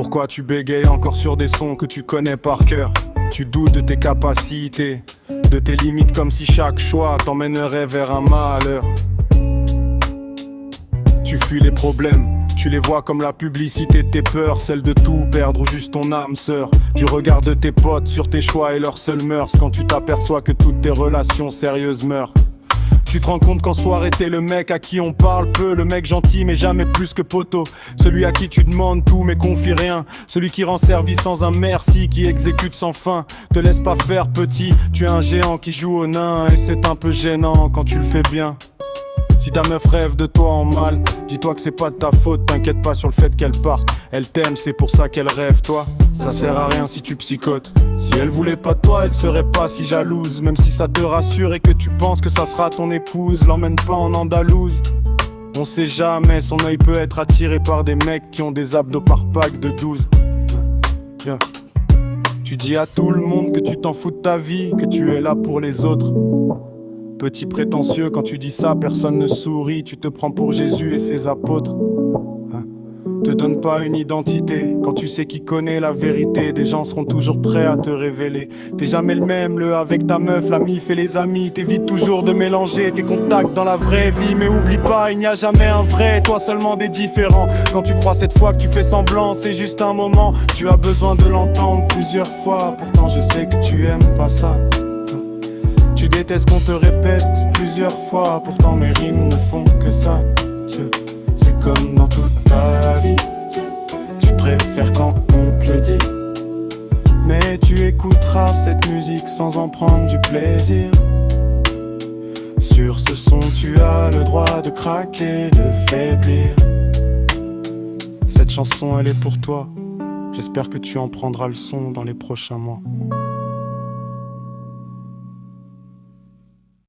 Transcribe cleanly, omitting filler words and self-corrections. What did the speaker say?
Pourquoi tu bégayes encore sur des sons que tu connais par cœur? Tu doutes de tes capacités, de tes limites, comme si chaque choix t'emmènerait vers un malheur. Tu fuis les problèmes, tu les vois comme la publicité de tes peurs, celle de tout perdre ou juste ton âme sœur. Du regard de tes potes sur tes choix et leurs seules mœurs, quand tu t'aperçois que toutes tes relations sérieuses meurent. Tu te rends compte qu'en soirée t'es le mec à qui on parle peu, le mec gentil mais jamais plus que poteau, celui à qui tu demandes tout mais confie rien, celui qui rend service sans un merci, qui exécute sans fin. Te laisse pas faire petit, tu es un géant qui joue au nain, et c'est un peu gênant quand tu le fais bien. Si ta meuf rêve de toi en mal, dis-toi que c'est pas de ta faute, t'inquiète pas sur le fait qu'elle parte. Elle t'aime, c'est pour ça qu'elle rêve, toi. Ça sert à rien si tu psychotes. Si elle voulait pas de toi, elle serait pas si jalouse. Même si ça te rassure et que tu penses que ça sera ton épouse, l'emmène pas en Andalouse. On sait jamais, son œil peut être attiré par des mecs qui ont des abdos par pack de 12. Yeah. Tu dis à tout le monde que tu t'en fous de ta vie, que tu es là pour les autres. Petit prétentieux, quand tu dis ça, personne ne sourit. Tu te prends pour Jésus et ses apôtres. Te donne pas une identité quand tu sais qui connaît la vérité. Des gens seront toujours prêts à te révéler. T'es jamais le même, le avec ta meuf, la mif et les amis. T'évites toujours de mélanger tes contacts dans la vraie vie. Mais oublie pas, il n'y a jamais un vrai, toi seulement des différents. Quand tu crois cette fois que tu fais semblant, c'est juste un moment. Tu as besoin de l'entendre plusieurs fois. Pourtant je sais que tu aimes pas ça. Tu détestes qu'on te répète plusieurs fois. Pourtant mes rimes ne font que ça. C'est comme dans toute ta vie. Tu préfères quand on te le dit. Mais tu écouteras cette musique sans en prendre du plaisir. Sur ce son tu as le droit de craquer, de faiblir. Cette chanson elle est pour toi. J'espère que tu en prendras le son dans les prochains mois.